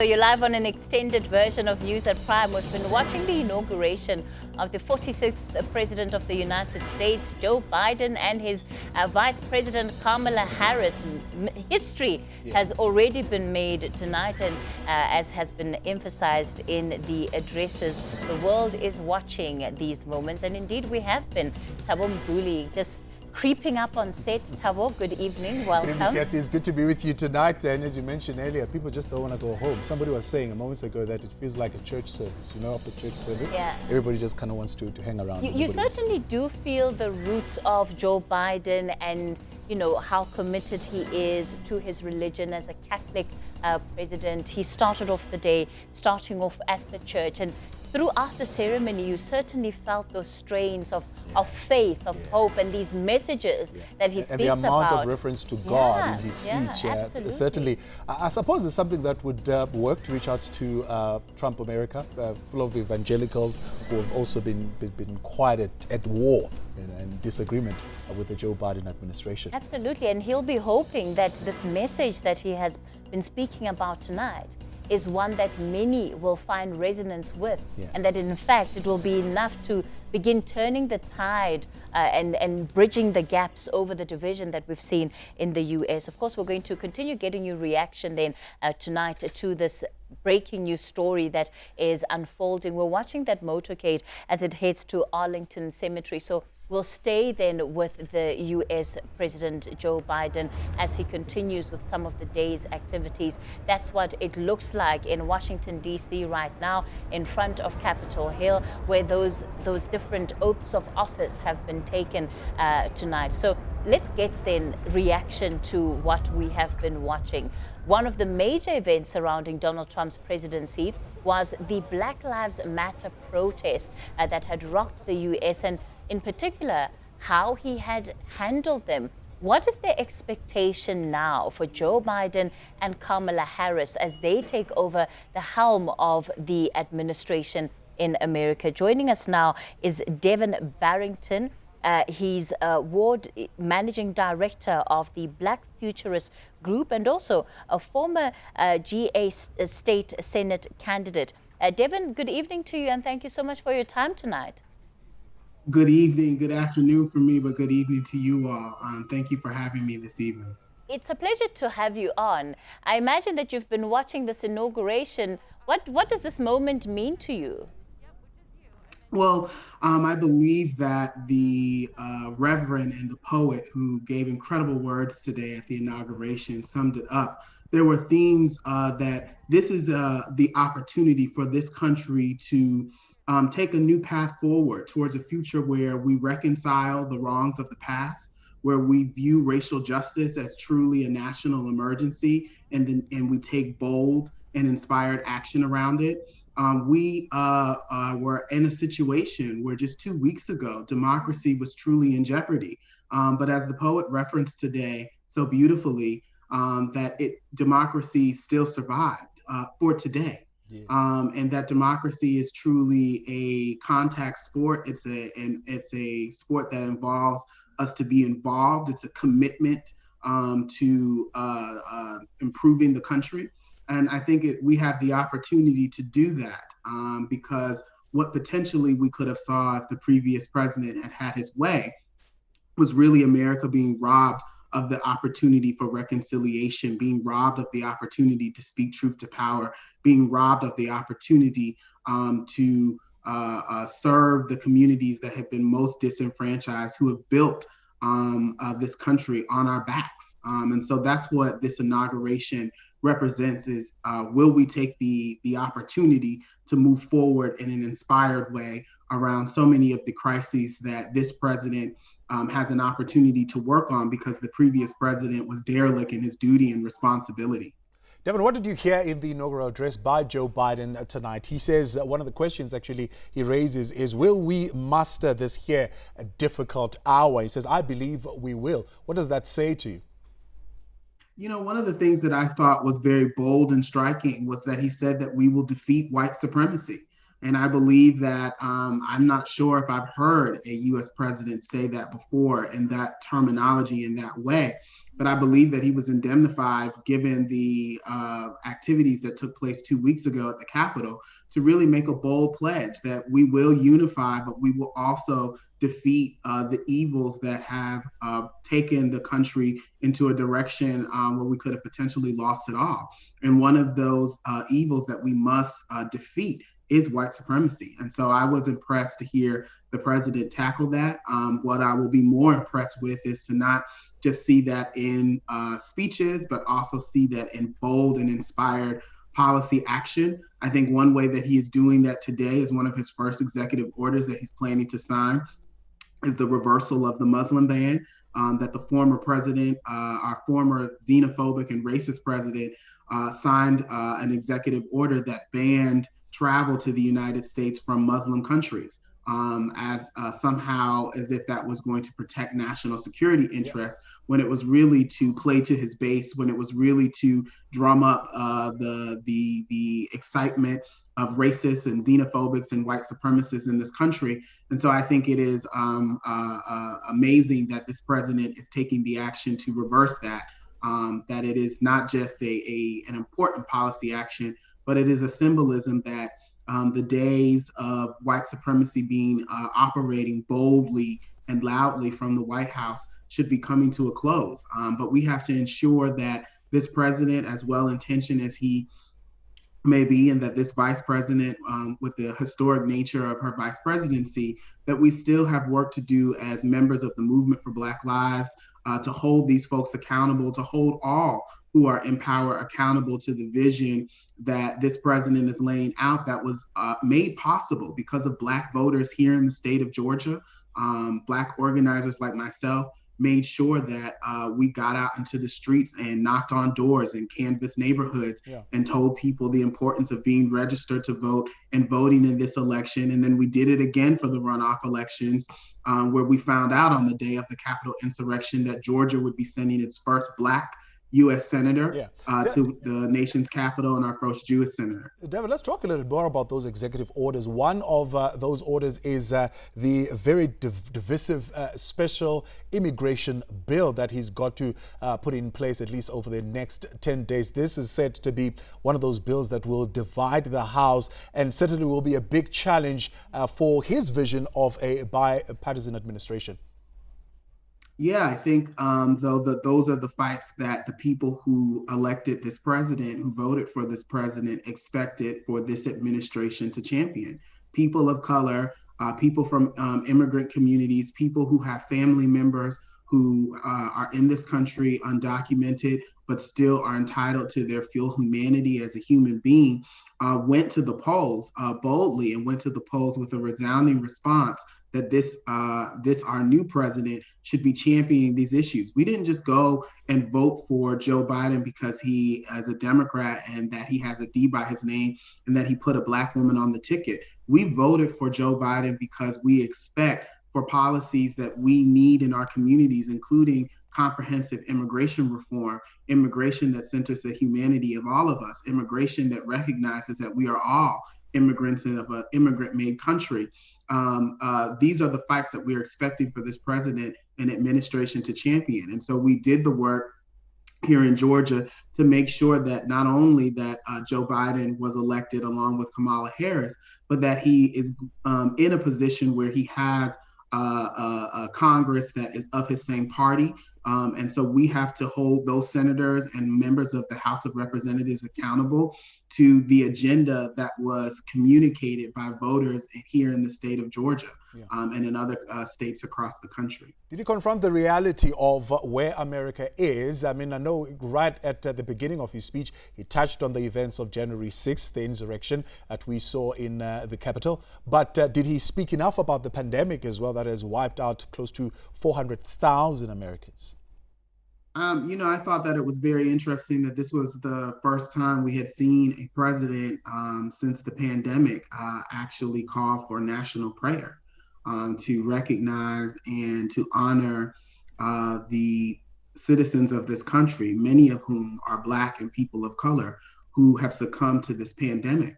So you're live on an extended version of News at Prime. We've been watching the inauguration of the 46th President of the United States, Joe Biden, and his Vice President, Kamala Harris. History has already been made tonight, and as has been emphasized in the addresses, the world is watching these moments. And indeed, we have been. Thabo Mbuli just creeping up on set. Thabo, good evening. Welcome. Good evening, Kathy. It's good to be with you tonight. And as you mentioned earlier, people just don't want to go home. Somebody was saying a moment ago that it feels like a church service. You know, after church service, everybody just kind of wants to hang around. You certainly do feel the roots of Joe Biden and, you know, how committed he is to his religion as a Catholic president. He started off the day starting off at the church, and throughout the ceremony, you certainly felt those strains of faith, of hope, and these messages that he speaks about. And the amount of reference to God in his speech. Certainly. I suppose it's something that would work to reach out to Trump America, full of evangelicals who have also been quite at war and disagreement with the Joe Biden administration. Absolutely, and he'll be hoping that this message that he has been speaking about tonight is one that many will find resonance with, and that in fact it will be enough to begin turning the tide and bridging the gaps over the division that we've seen in the U.S. Of course, we're going to continue getting your reaction then tonight to this breaking news story that is unfolding. We're watching that motorcade as it heads to Arlington Cemetery. So we'll stay then with the U.S. President Joe Biden as he continues with some of the day's activities. That's what it looks like in Washington, D.C. right now, in front of Capitol Hill, where those different oaths of office have been taken tonight. So let's get then reaction to what we have been watching. One of the major events surrounding Donald Trump's presidency was the Black Lives Matter protests that had rocked the U.S., and in particular, how he had handled them. What is the expectation now for Joe Biden and Kamala Harris as they take over the helm of the administration in America? Joining us now is Devin Barrington. He's Ward Managing Director of the Black Futurist Group and also a former GA State Senate candidate. Devin, good evening to you, and thank you so much for your time tonight. Good evening, good afternoon for me, but good evening to you all. Thank you for having me this evening. It's a pleasure to have you on. I imagine that you've been watching this inauguration. What does this moment mean to you? Well, I believe that the Reverend and the poet who gave incredible words today at the inauguration summed it up. There were themes that this is the opportunity for this country to take a new path forward towards a future where we reconcile the wrongs of the past, where we view racial justice as truly a national emergency, and we take bold and inspired action around it. We were in a situation where just 2 weeks ago, democracy was truly in jeopardy. But as the poet referenced today so beautifully, that democracy still survived for today. And that democracy is truly a contact sport. It's a sport that involves us to be involved. It's a commitment to improving the country. And I think we have the opportunity to do that because what potentially we could have saw if the previous president had had his way was really America being robbed of the opportunity for reconciliation, being robbed of the opportunity to speak truth to power, being robbed of the opportunity to serve the communities that have been most disenfranchised, who have built this country on our backs. And so that's what this inauguration represents is, will we take the opportunity to move forward in an inspired way around so many of the crises that this president has an opportunity to work on because the previous president was derelict in his duty and responsibility. Devin, what did you hear in the inaugural address by Joe Biden tonight? He says one of the questions actually he raises is, will we muster this here a difficult hour? He says, I believe we will. What does that say to you? You know, one of the things that I thought was very bold and striking was that he said that we will defeat white supremacy. And I believe that I'm not sure if I've heard a US president say that before in that terminology in that way. But I believe that he was indemnified given the activities that took place 2 weeks ago at the Capitol to really make a bold pledge that we will unify, but we will also defeat the evils that have taken the country into a direction where we could have potentially lost it all. And one of those evils that we must defeat is white supremacy. And so I was impressed to hear the president tackle that. What I will be more impressed with is to not just see that in speeches, but also see that in bold and inspired policy action. I think one way that he is doing that today is one of his first executive orders that he's planning to sign is the reversal of the Muslim ban that the former president, our former xenophobic and racist president, signed an executive order that banned travel to the United States from Muslim countries as somehow as if that was going to protect national security interests, when it was really to play to his base, when it was really to drum up the excitement of racists and xenophobics and white supremacists in this country. And so I think it is amazing that this president is taking the action to reverse that, that it is not just an important policy action, but it is a symbolism that the days of white supremacy being operating boldly and loudly from the White House should be coming to a close. But we have to ensure that this president, as well-intentioned as he may be, and that this vice president, with the historic nature of her vice presidency, that we still have work to do as members of the movement for Black Lives to hold these folks accountable, to hold all who are in power accountable to the vision that this president is laying out that was made possible because of Black voters here in the state of Georgia. Black organizers like myself made sure that we got out into the streets and knocked on doors and canvassed neighborhoods and told people the importance of being registered to vote and voting in this election. And then we did it again for the runoff elections, where we found out on the day of the Capitol insurrection that Georgia would be sending its first Black U.S. Senator to the nation's capital and our first Jewish Senator. David, let's talk a little bit more about those executive orders. One of those orders is the very divisive special immigration bill that he's got to put in place at least over the next 10 days. This is said to be one of those bills that will divide the House and certainly will be a big challenge for his vision of a bipartisan administration. Yeah, I think those are the fights that the people who elected this president, who voted for this president, expected for this administration to champion. People of color, people from immigrant communities, people who have family members who are in this country undocumented, but still are entitled to their full humanity as a human being, went to the polls boldly and went to the polls with a resounding response that this our new president should be championing these issues. We didn't just go and vote for Joe Biden because he is a Democrat and that he has a D by his name and that he put a Black woman on the ticket. We voted for Joe Biden because we expect for policies that we need in our communities, including comprehensive immigration reform, immigration that centers the humanity of all of us, immigration that recognizes that we are all immigrants of an immigrant-made country. These are the fights that we're expecting for this president and administration to champion. And so we did the work here in Georgia to make sure that not only that Joe Biden was elected along with Kamala Harris, but that he is in a position where he has a Congress that is of his same party. And so we have to hold those senators and members of the House of Representatives accountable to the agenda that was communicated by voters here in the state of Georgia and in other states across the country. Did you confront the reality of where America is? I mean, I know right at the beginning of his speech, he touched on the events of January 6th, the insurrection that we saw in the Capitol. But did he speak enough about the pandemic as well that has wiped out close to 400,000 Americans? I thought that it was very interesting that this was the first time we had seen a president since the pandemic actually call for national prayer to recognize and to honor the citizens of this country, many of whom are Black and people of color who have succumbed to this pandemic.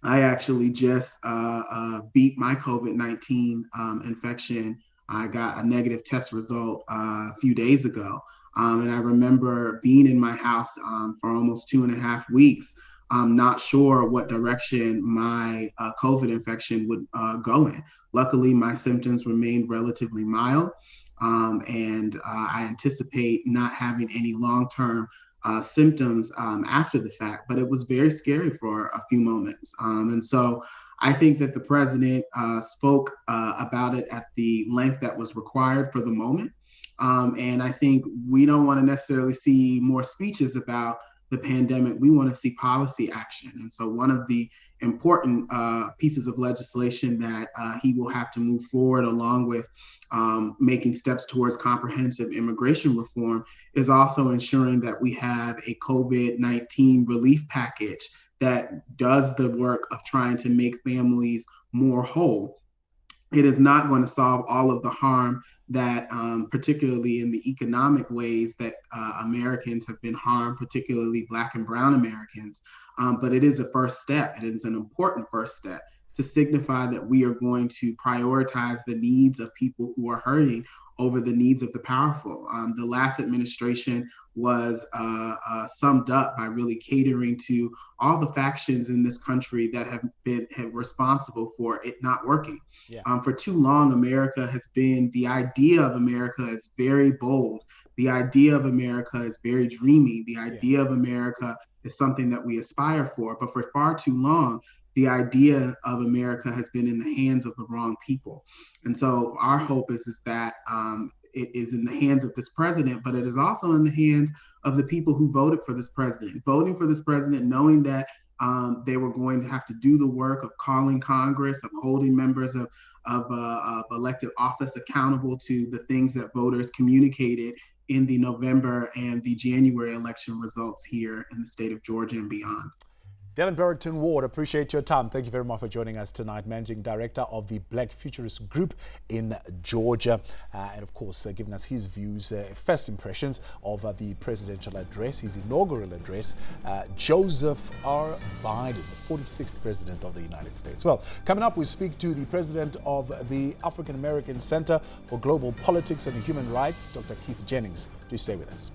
I actually just beat my COVID-19 infection. I got a negative test result a few days ago. And I remember being in my house for almost 2.5 weeks, not sure what direction my COVID infection would go in. Luckily, my symptoms remained relatively mild. And I anticipate not having any long-term symptoms after the fact, but it was very scary for a few moments. And so I think that the president spoke about it at the length that was required for the moment. And I think we don't want to necessarily see more speeches about the pandemic. We want to see policy action. And so one of the important pieces of legislation that he will have to move forward, along with making steps towards comprehensive immigration reform, is also ensuring that we have a COVID-19 relief package that does the work of trying to make families more whole. It is not going to solve all of the harm that, particularly in the economic ways that Americans have been harmed, particularly Black and Brown Americans. But it is a first step. It is an important first step to signify that we are going to prioritize the needs of people who are hurting over the needs of the powerful. The last administration was summed up by really catering to all the factions in this country that have been responsible for it not working. Yeah. For too long, the idea of America is very bold. The idea of America is very dreamy. The idea of America is something that we aspire for. But for far too long, the idea of America has been in the hands of the wrong people. And so our hope is that it is in the hands of this president, but it is also in the hands of the people who voted for this president. Voting for this president, knowing that they were going to have to do the work of calling Congress, of holding members of elected office accountable to the things that voters communicated in the November and the January election results here in the state of Georgia and beyond. Devin Barrington Ward, appreciate your time. Thank you very much for joining us tonight, Managing Director of the Black Futurist Group in Georgia. And of course, giving us his views, first impressions of the presidential address, his inaugural address, Joseph R. Biden, the 46th President of the United States. Well, coming up, we speak to the President of the African American Center for Global Politics and Human Rights, Dr. Keith Jennings. Do stay with us.